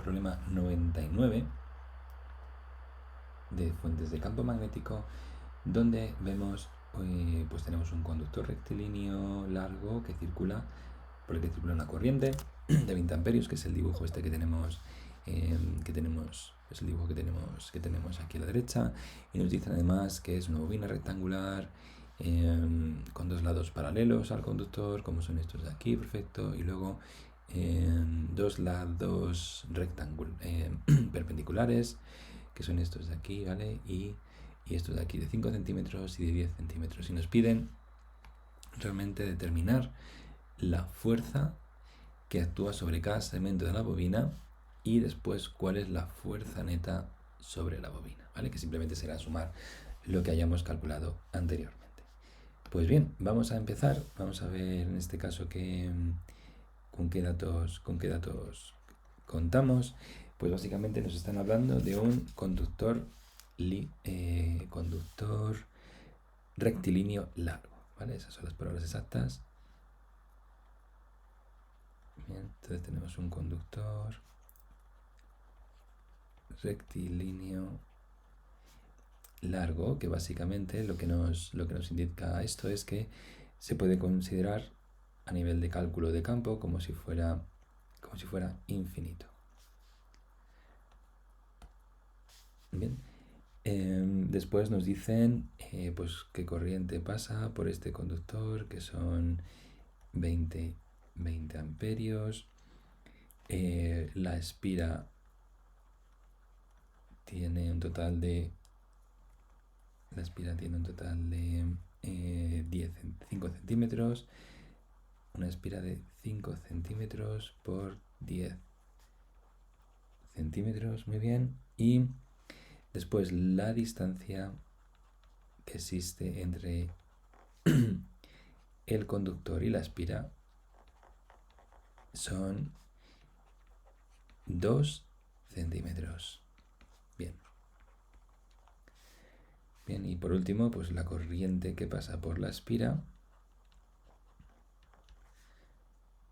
problema 99 de fuentes de campo magnético, donde vemos, pues tenemos un conductor rectilíneo largo que circula, por el que circula una corriente de 20 amperios, que es el dibujo este que tenemos, es el dibujo que tenemos aquí a la derecha, y nos dicen además que es una bobina rectangular con dos lados paralelos al conductor, como son estos de aquí, perfecto, y luego dos lados perpendiculares, que son estos de aquí, ¿vale? Y estos de aquí de 5 centímetros y de 10 centímetros. Y nos piden realmente determinar la fuerza que actúa sobre cada segmento de la bobina y después cuál es la fuerza neta sobre la bobina, ¿vale? Que simplemente será sumar lo que hayamos calculado anteriormente. Pues bien, vamos a empezar. Vamos a ver en este caso con qué datos contamos. Pues básicamente nos están hablando de un conductor rectilíneo largo, ¿vale? Esas son las palabras exactas. Bien, entonces tenemos un conductor rectilíneo largo, que básicamente lo que nos indica esto es que se puede considerar a nivel de cálculo de campo como si fuera infinito. Bien. Después nos dicen pues qué corriente pasa por este conductor, que son 20 amperios. La espira tiene un total de 5 centímetros. Una espira de 5 centímetros por 10 centímetros, muy bien. Y después la distancia que existe entre el conductor y la espira son 2 centímetros. Bien. Bien, y por último, pues la corriente que pasa por la espira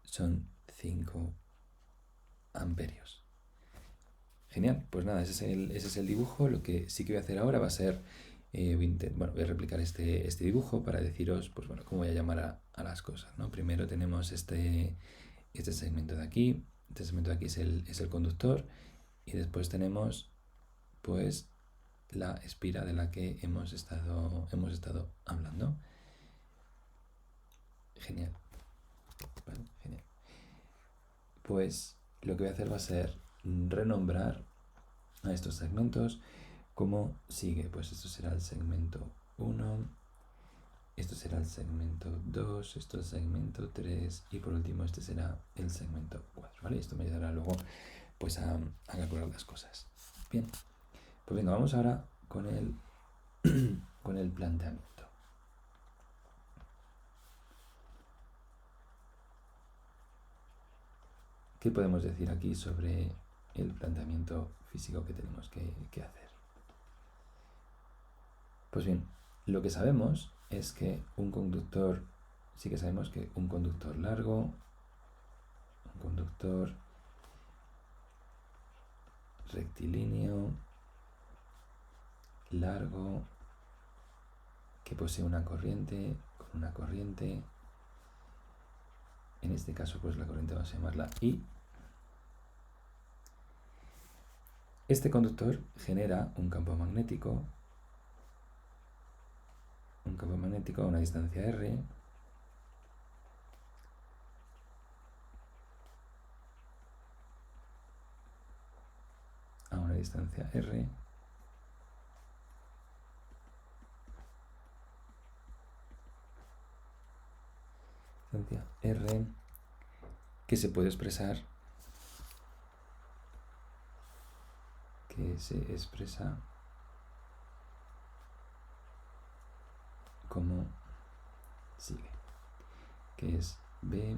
son 5 amperios. Genial, pues nada, ese es el dibujo. Lo que sí que voy a hacer ahora va a ser, voy a replicar este dibujo para deciros, pues bueno, cómo voy a llamar a las cosas, ¿no? Primero tenemos este segmento de aquí. Este segmento de aquí es el conductor, y después tenemos, pues, la espira de la que hemos estado hablando. Genial. Vale, genial. Pues lo que voy a hacer va a ser renombrar a estos segmentos como sigue. Pues esto será el segmento 1, esto será el segmento 2, esto es el segmento 3 y por último este será el segmento 4, ¿vale? Esto me ayudará luego pues a calcular las cosas. Bien, pues venga, vamos ahora con el planteamiento. ¿Qué podemos decir aquí sobre el planteamiento físico que tenemos que hacer? Pues bien, lo que sabemos es que un conductor largo, un conductor rectilíneo largo, que posee una corriente, en este caso pues la corriente vamos a llamarla I. Este conductor genera un campo magnético a una distancia R, que se puede expresar, como sigue, que es B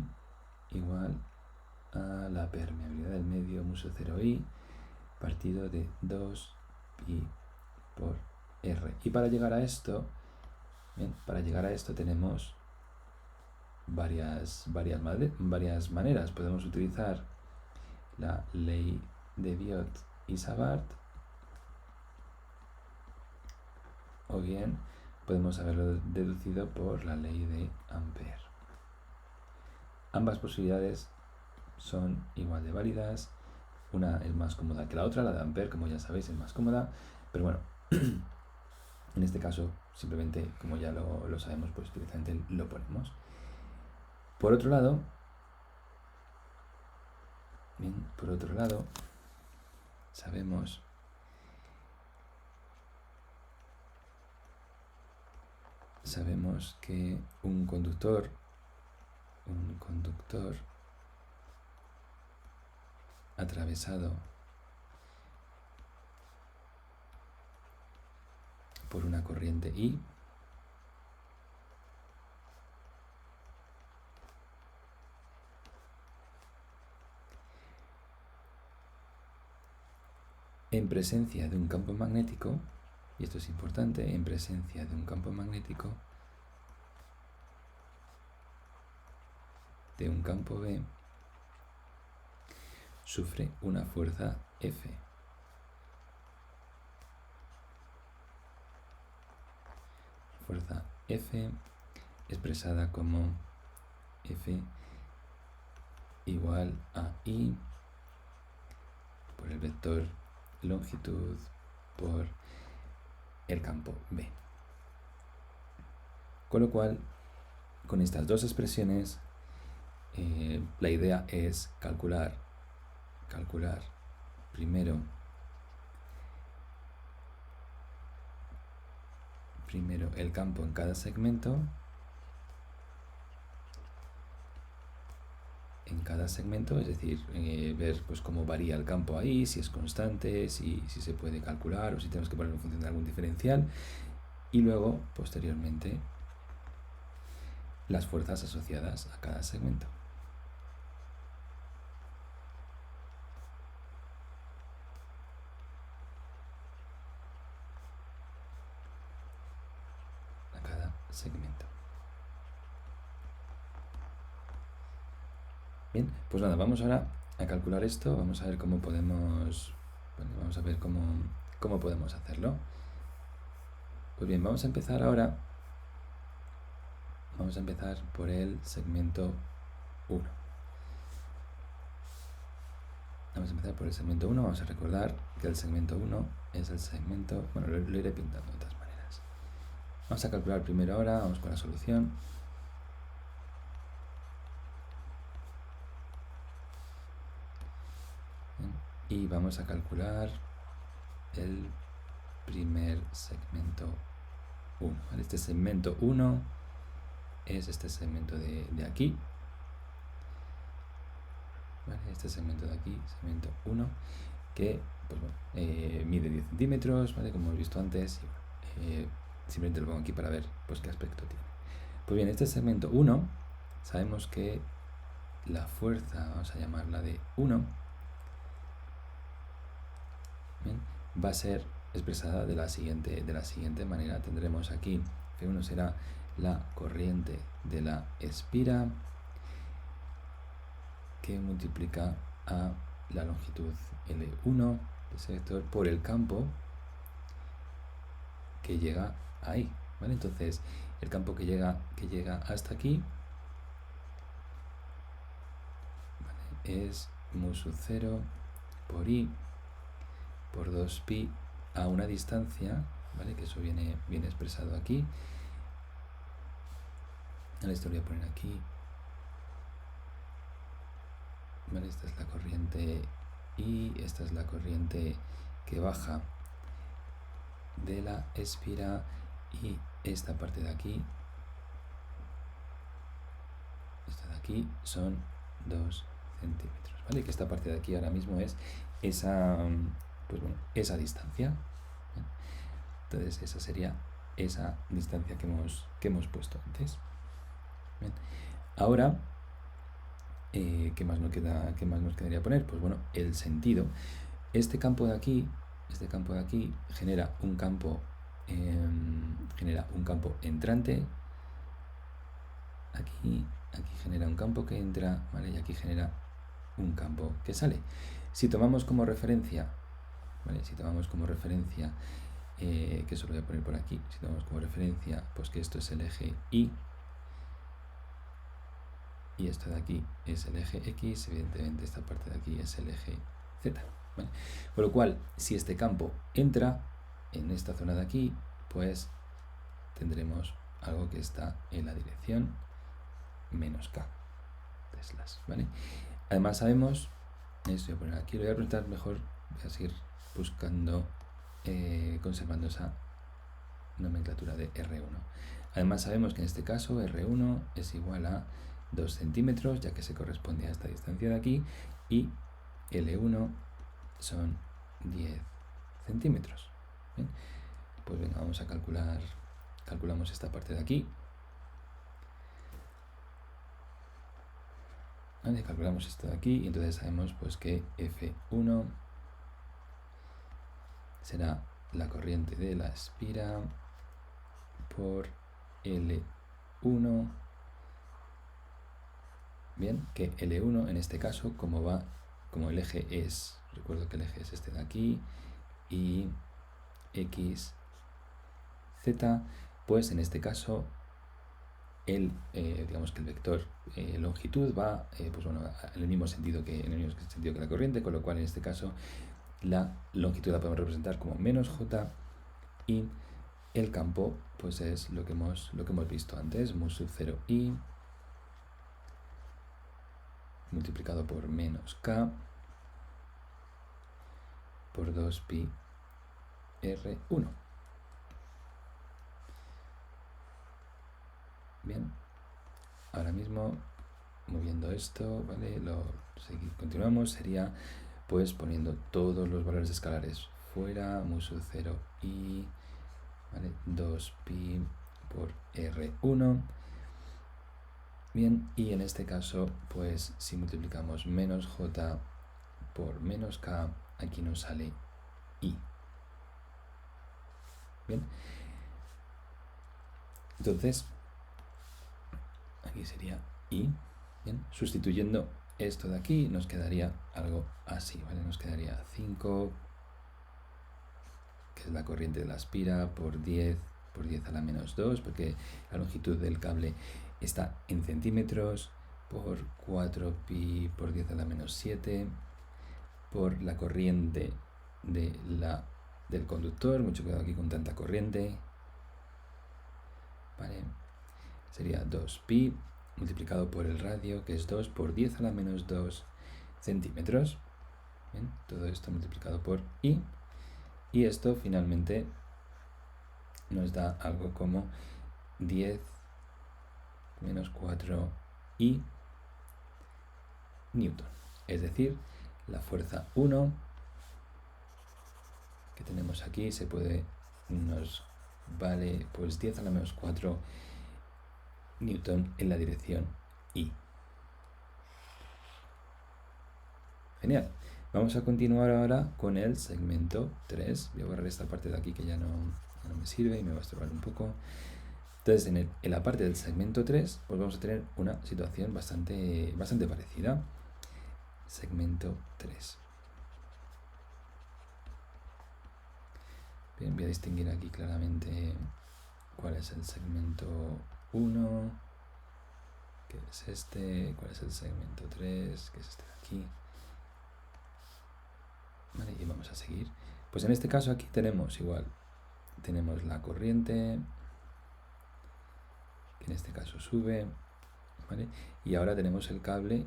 igual a la permeabilidad del medio muso 0I partido de 2pi por R. Y para llegar a esto, tenemos varias maneras. Podemos utilizar la ley de Biot y Savart, o bien podemos haberlo deducido por la ley de Ampère. Ambas posibilidades son igual de válidas. Una es más cómoda que la otra, la de Ampère, como ya sabéis, es más cómoda, pero bueno, en este caso, simplemente, como ya lo sabemos, pues directamente lo ponemos. Por otro lado, sabemos que un conductor atravesado por una corriente I en presencia de un campo magnético, y esto es importante, en presencia de un campo magnético de un campo B, sufre una fuerza F. Fuerza F expresada como F igual a I por el vector longitud por el campo B. Con lo cual, con estas dos expresiones, la idea es calcular primero el campo en cada segmento, es decir, ver pues cómo varía el campo ahí, si es constante, si se puede calcular o si tenemos que ponerlo en función de algún diferencial, y luego, posteriormente, las fuerzas asociadas a cada segmento. A cada segmento. Bien, pues nada, vamos ahora a calcular esto, vamos a ver cómo podemos, cómo podemos hacerlo. Pues bien, vamos a empezar ahora, por el segmento 1. Vamos a recordar que el segmento 1 es el segmento, bueno, lo iré pintando de todas maneras. Vamos a calcular primero ahora, vamos con la solución. Y vamos a calcular el primer segmento 1. ¿Vale? Este segmento 1 es este segmento de aquí. ¿Vale? Este segmento de aquí, segmento 1, que pues bueno, mide 10 centímetros, ¿vale? Como hemos visto antes. Simplemente lo pongo aquí para ver pues qué aspecto tiene. Pues bien, este segmento 1, sabemos que la fuerza, vamos a llamarla de 1, ¿bien? Va a ser expresada de la siguiente manera. Tendremos aquí que 1 será la corriente de la espira que multiplica a la longitud L1 de ese vector por el campo que llega ahí, ¿vale? Entonces, el campo que llega hasta aquí, ¿vale? Es mu sub 0 por I por 2pi a una distancia, ¿vale? Que eso viene expresado aquí. Ahora esto lo voy a poner aquí. ¿Vale? Esta es la corriente I, esta es la corriente que baja de la espira, y esta parte de aquí, esta de aquí, son 2 centímetros, ¿vale? Que esta parte de aquí ahora mismo es esa, pues bueno, esa distancia. Entonces esa sería esa distancia que hemos puesto antes. Bien. Ahora, ¿qué más nos quedaría poner? Pues bueno, el sentido. Este campo de aquí genera un campo entrante. Aquí genera un campo que entra, ¿vale? Y aquí genera un campo que sale. Si tomamos como referencia, ¿vale? Si tomamos como referencia, que eso lo voy a poner por aquí, si tomamos como referencia, pues que esto es el eje Y, y esto de aquí es el eje X, evidentemente esta parte de aquí es el eje Z, ¿vale? Con lo cual, si este campo entra en esta zona de aquí, pues tendremos algo que está en la dirección menos K de slash, ¿vale? Además sabemos, esto voy a poner aquí, lo voy a preguntar mejor, voy a seguir buscando, conservando esa nomenclatura de R1. Además sabemos que en este caso R1 es igual a 2 centímetros, ya que se corresponde a esta distancia de aquí, y L1 son 10 centímetros. ¿Bien? Pues venga, vamos a calculamos esta parte de aquí. ¿Vale? Calculamos esto de aquí y entonces sabemos pues que F1 será la corriente de la espira por L1. Bien, que L1 en este caso, como el eje es, recuerdo que el eje es este de aquí, y X, Z, pues en este caso digamos que el vector longitud va pues bueno, en el mismo sentido que la corriente, con lo cual en este caso la longitud la podemos representar como menos J y el campo pues es lo que hemos visto antes, mu sub 0i multiplicado por menos K por 2pi R1. Bien, ahora mismo moviendo esto, ¿vale? Continuamos, sería pues poniendo todos los valores escalares fuera, mu sub 0i, ¿vale? 2pi por R1. Bien, y en este caso, pues si multiplicamos menos J por menos K, aquí nos sale I. Bien, entonces aquí sería I. Bien, sustituyendo esto de aquí nos quedaría algo así, ¿vale? Nos quedaría 5, que es la corriente de la espira, por 10 a la menos 2, porque la longitud del cable está en centímetros, por 4pi por 10 a la menos 7, por la corriente del conductor, mucho cuidado aquí con tanta corriente, ¿vale? Sería 2pi multiplicado por el radio, que es 2 por 10 a la menos 2 centímetros. Bien, todo esto multiplicado por I, y esto finalmente nos da algo como 10 menos 4i newton. Es decir, la fuerza 1 que tenemos aquí nos vale pues 10 a la menos 4 newton en la dirección I. Genial. Vamos a continuar ahora con el segmento 3. Voy a borrar esta parte de aquí que ya no me sirve y me va a estorbar un poco. Entonces, en la parte del segmento 3, pues vamos a tener una situación bastante parecida. Segmento 3. Bien, voy a distinguir aquí claramente cuál es el segmento 1, que es este, cuál es el segmento 3, que es este de aquí. Vale, y vamos a seguir. Pues en este caso aquí tenemos la corriente, que en este caso sube, ¿vale? Y ahora tenemos el cable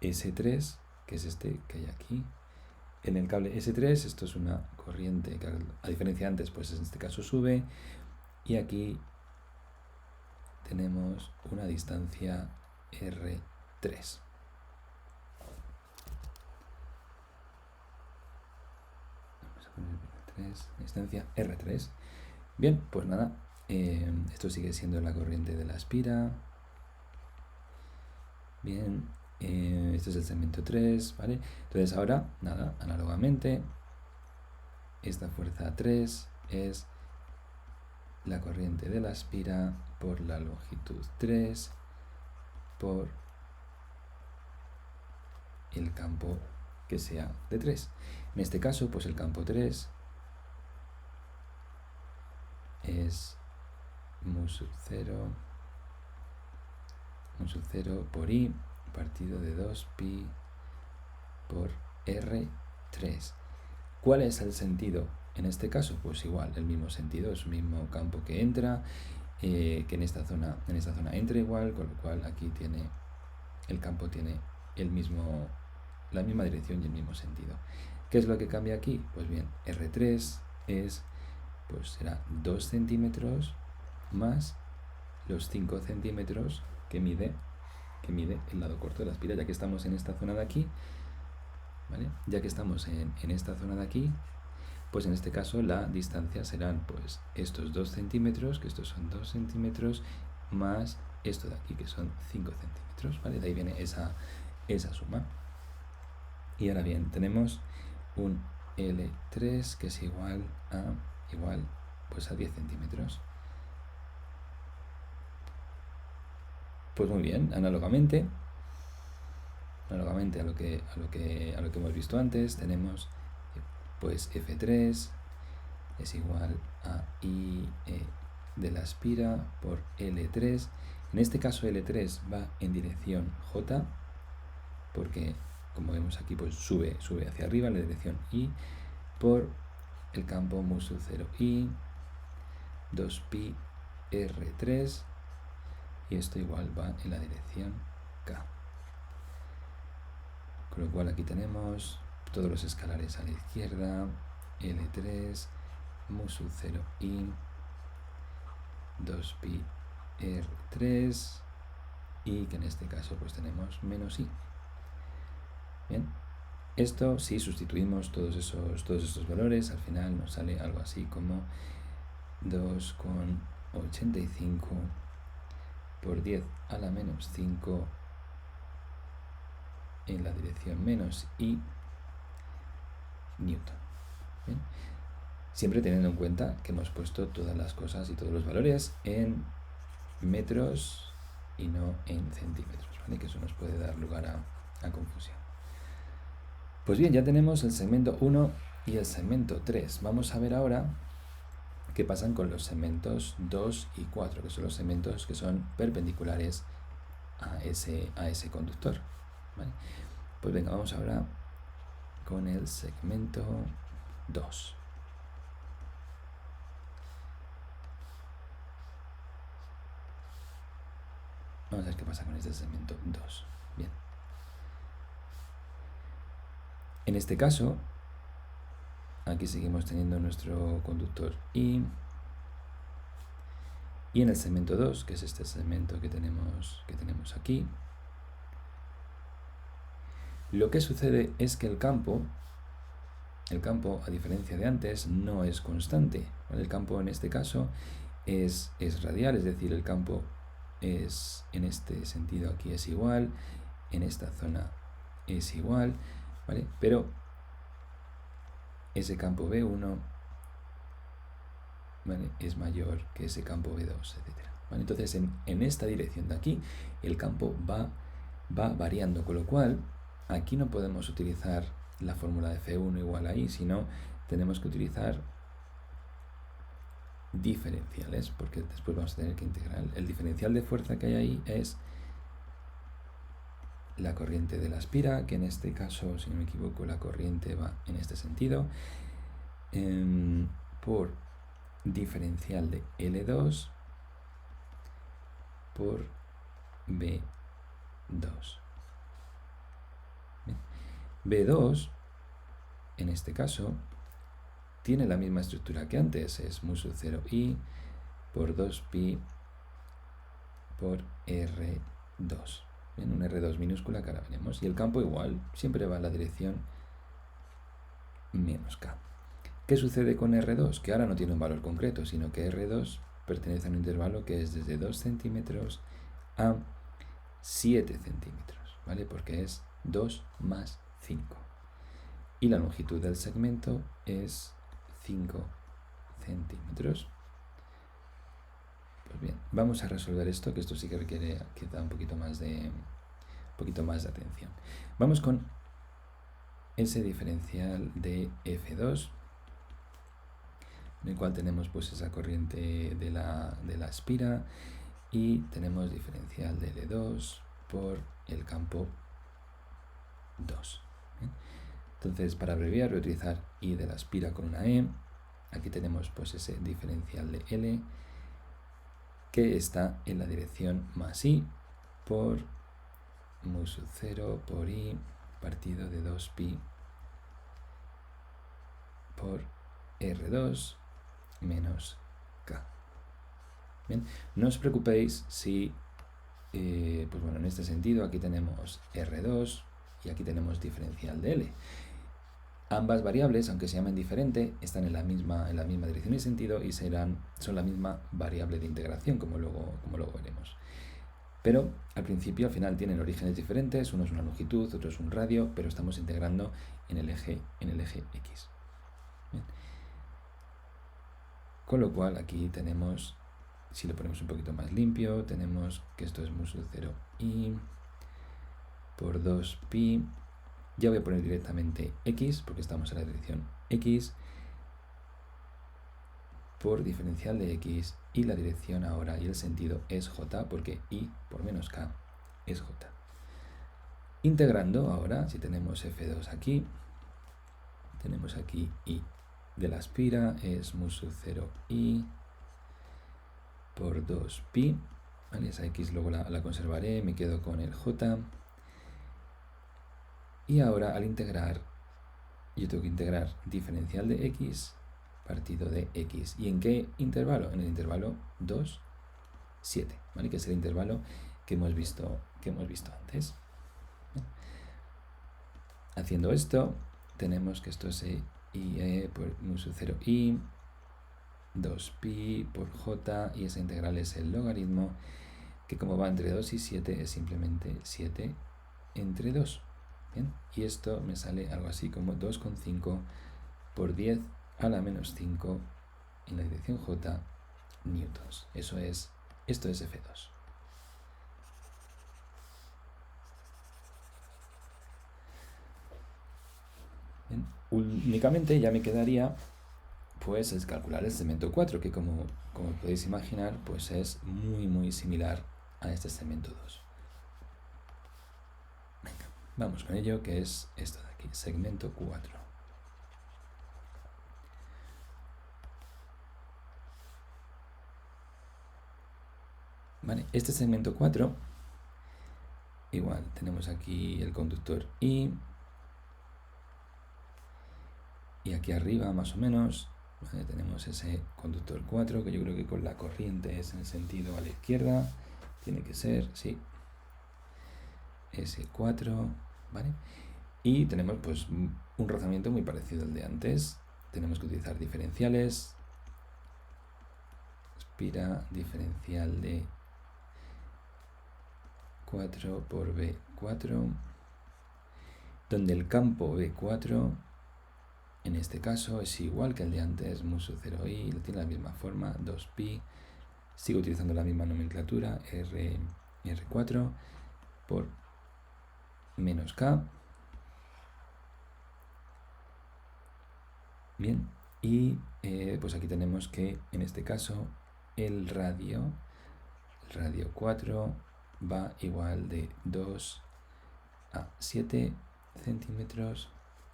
S3, que es este que hay aquí. En el cable S3 esto es una corriente que a diferencia de antes, pues en este caso sube, y aquí tenemos una distancia R3. Vamos a poner distancia R3. Bien, pues nada, esto sigue siendo la corriente de la espira. Bien, este es el segmento 3, ¿vale? Entonces ahora, nada, análogamente, esta fuerza 3 es la corriente de la espira por la longitud 3 por el campo que sea de 3. En este caso, pues el campo 3 es mu sub 0 por i partido de 2pi por R3. ¿Cuál es el sentido en este caso? Pues igual, el mismo sentido, es el mismo campo que entra, que en esta zona entra igual, con lo cual aquí el campo tiene la misma dirección y el mismo sentido. ¿Qué es lo que cambia aquí? Pues bien, R3 será 2 centímetros más los 5 centímetros que mide el lado corto de la espira, ya que estamos en esta zona de aquí, ¿vale? Ya que estamos en esta zona de aquí, pues en este caso la distancia serán pues estos 2 centímetros, que estos son 2 centímetros, más esto de aquí, que son 5 centímetros, ¿vale? De ahí viene esa suma. Y ahora bien, tenemos un L3 que es igual a 10 centímetros. Pues muy bien, análogamente a lo que hemos visto antes, tenemos pues F3 es igual a I de la espira por L3. En este caso L3 va en dirección J, porque como vemos aquí pues sube hacia arriba en la dirección I, por el campo mu sub 0 I 2pi R3, y esto igual va en la dirección K. Con lo cual aquí tenemos todos los escalares a la izquierda, L3 mu sub 0 I 2pi R3, y que en este caso pues tenemos menos I. Bien, esto si sustituimos todos estos valores, al final nos sale algo así como 2,85 por 10 a la menos 5 en la dirección menos I newton. Bien, siempre teniendo en cuenta que hemos puesto todas las cosas y todos los valores en metros y no en centímetros, ¿vale? Que eso nos puede dar lugar a confusión. Pues bien, ya tenemos el segmento 1 y el segmento 3. Vamos a ver ahora qué pasan con los segmentos 2 y 4, que son los segmentos que son perpendiculares a ese conductor, ¿vale? Pues venga, vamos ahora con el segmento 2. Vamos a ver qué pasa con este segmento 2. Bien. En este caso, aquí seguimos teniendo nuestro conductor I. Y en el segmento 2, que es este segmento que tenemos aquí, lo que sucede es que el campo, a diferencia de antes, no es constante, ¿vale? El campo en este caso es radial, es decir, el campo es en este sentido aquí es igual, en esta zona es igual, ¿vale? Pero ese campo B1, ¿vale?, es mayor que ese campo B2, etc. ¿Vale? Entonces en esta dirección de aquí el campo va variando, con lo cual aquí no podemos utilizar la fórmula de F1 igual a I, sino tenemos que utilizar diferenciales, porque después vamos a tener que integrar. El diferencial de fuerza que hay ahí es la corriente de la espira, que en este caso, si no me equivoco, la corriente va en este sentido, por diferencial de L2 por B2. Bien. B2, en este caso, tiene la misma estructura que antes, es mu sub 0 I por 2pi por R2. En un R2 minúscula que ahora veremos. Y el campo igual, siempre va en la dirección menos K. ¿Qué sucede con R2? Que ahora no tiene un valor concreto, sino que R2 pertenece a un intervalo que es desde 2 centímetros a 7 centímetros, ¿vale? Porque es 2 más 5. Y la longitud del segmento es 5 centímetros. Pues bien, vamos a resolver esto, que esto sí que requiere quizá un poquito más de atención. Vamos con ese diferencial de F2, en el cual tenemos pues esa corriente de la espira y tenemos diferencial de L2 por el campo 2. ¿Bien? Entonces, para abreviar, voy a utilizar I de la espira con una E. Aquí tenemos pues ese diferencial de L que está en la dirección más I por mu sub 0 por I partido de 2pi por R2 menos K. Bien, no os preocupéis si, pues bueno, en este sentido aquí tenemos R2 y aquí tenemos diferencial de L. Ambas variables, aunque se llamen diferente, están en la misma dirección y sentido y son la misma variable de integración, como luego veremos. Pero al principio, al final, tienen orígenes diferentes, uno es una longitud, otro es un radio, pero estamos integrando en el eje X. Bien. Con lo cual aquí tenemos, si lo ponemos un poquito más limpio, tenemos que esto es mu sub 0i por 2pi. Ya voy a poner directamente x, porque estamos en la dirección x, por diferencial de x, y la dirección ahora y el sentido es j, porque i por menos k es j. Integrando ahora, si tenemos f2 aquí, tenemos aquí i de la espira, es mu sub 0i por 2pi, ¿vale? Esa x luego la conservaré, me quedo con el j. Y ahora al integrar, yo tengo que integrar diferencial de x partido de x. ¿Y en qué intervalo? En el intervalo 2, 7, ¿vale? Que es el intervalo que hemos visto antes. Haciendo esto, tenemos que esto es i por mu sub 0i, 2pi por j, y esa integral es el logaritmo, que como va entre 2 y 7 es simplemente 7 entre 2. Bien, y esto me sale algo así como 2,5 por 10 a la menos 5 en la dirección j newtons. Esto es F2. Bien, únicamente ya me quedaría pues es calcular el segmento 4, que como podéis imaginar pues es muy similar a este segmento 2. Venga, vamos con ello, que es esto de aquí, segmento 4. Vale, este segmento 4, igual, tenemos aquí el conductor I, y aquí arriba más o menos, ¿vale? Tenemos ese conductor 4, que yo creo que con la corriente es en el sentido a la izquierda, tiene que ser, sí, S4, ¿vale? Y tenemos pues un rozamiento muy parecido al de antes. Tenemos que utilizar diferenciales. Espira diferencial de 4 por B4, donde el campo B4 en este caso es igual que el de antes, mu sub 0i, tiene la misma forma, 2pi, sigo utilizando la misma nomenclatura, R4 por menos K. Bien, y pues aquí tenemos que en este caso el radio 4 va igual de 2 a 7 centímetros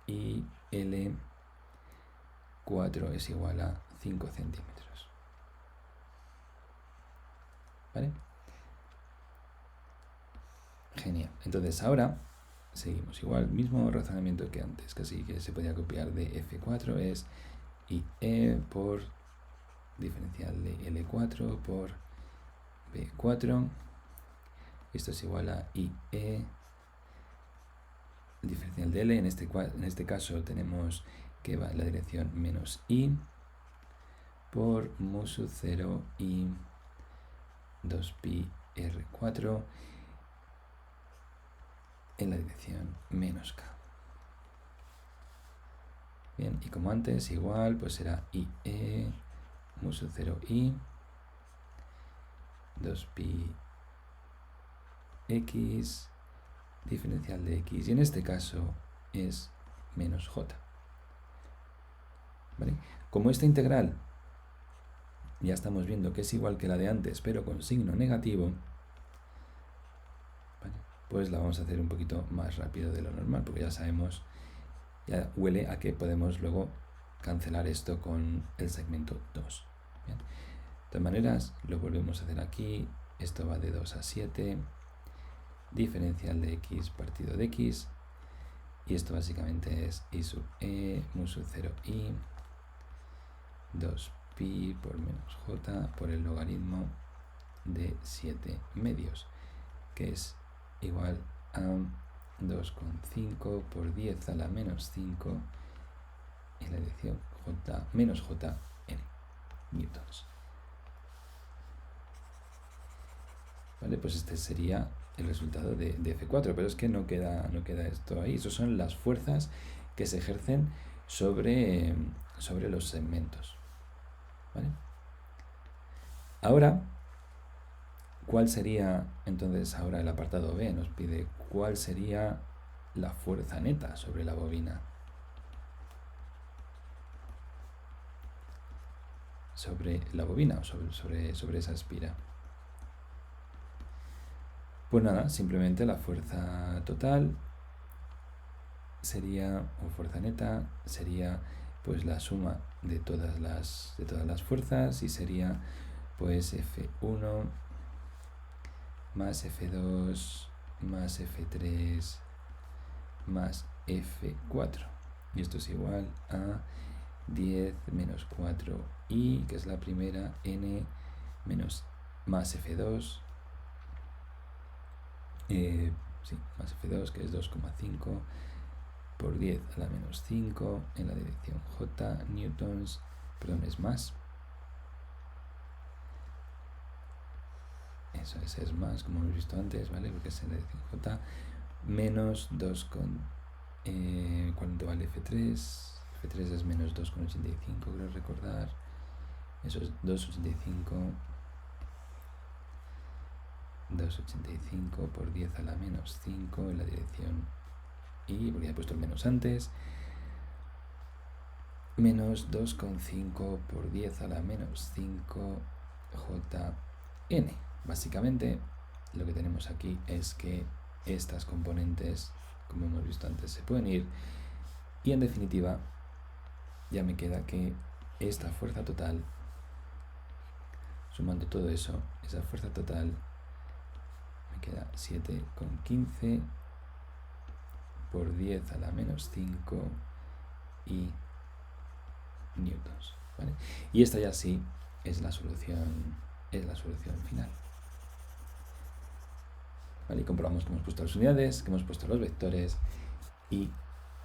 y L4 es igual a 5 centímetros. ¿Vale? Genial. Entonces ahora seguimos igual, mismo razonamiento que antes, casi que se podía copiar de F4, es IE por diferencial de L4 por B4. Esto es igual a IE diferencial de L. En este caso tenemos que va en la dirección menos I por mu sub 0 i 2pi R4 en la dirección menos K. Bien, y como antes, igual, pues será IE mu sub 0i 2pi x diferencial de x, y en este caso es menos j. ¿Vale? Como esta integral ya estamos viendo que es igual que la de antes, pero con signo negativo, ¿vale? Pues la vamos a hacer un poquito más rápido de lo normal, porque ya sabemos, ya huele a que podemos luego cancelar esto con el segmento 2. Bien. De todas maneras, lo volvemos a hacer aquí. Esto va de 2 a 7. Diferencial de x partido de x. Y esto básicamente es i sub e mu sub 0i 2pi por menos j por el logaritmo de 7 medios, que es igual a 2,5 por 10 a la menos 5 en la dirección j menos j n newtons. ¿Vale? Pues este sería el resultado de F4, pero es que no queda esto ahí. Esas son las fuerzas que se ejercen sobre los segmentos. ¿Vale? Ahora, ¿cuál sería entonces ahora el apartado B? Nos pide cuál sería la fuerza neta sobre la bobina. Sobre la bobina o sobre esa espira. Pues nada, simplemente la fuerza total sería, o fuerza neta, sería pues la suma de todas las fuerzas, y sería pues F1 más F2 más F3 más F4. Y esto es igual a 10 menos 4i, que es la primera, n menos más F2, más F2, que es 2,5 por 10 a la menos 5 en la dirección j newtons, perdón, es más. Eso es más, como hemos visto antes, ¿vale? Porque es en la dirección j, menos 2 con... ¿cuánto vale F3? F3 es menos 2,85, creo recordar. Eso es 2,85. 2,85 por 10 a la menos 5 en la dirección y, porque ya he puesto el menos antes, menos 2,5 por 10 a la menos 5 jn. Básicamente lo que tenemos aquí es que estas componentes, como hemos visto antes, se pueden ir, y en definitiva ya me queda que esta fuerza total, sumando todo eso, esa fuerza total me queda 7,15 por 10 a la menos 5 y newtons, ¿vale? Y esta ya sí es la solución final. ¿Vale? Y comprobamos que hemos puesto las unidades, que hemos puesto los vectores, y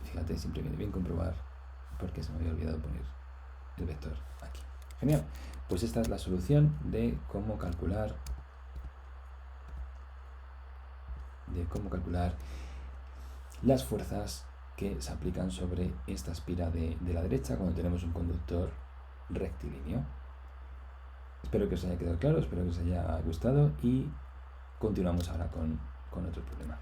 fíjate, siempre viene bien comprobar, porque se me había olvidado poner el vector aquí. Genial. Pues esta es la solución de cómo calcular las fuerzas que se aplican sobre esta espira de la derecha cuando tenemos un conductor rectilíneo. Espero que os haya quedado claro, espero que os haya gustado, y continuamos ahora con otro problema.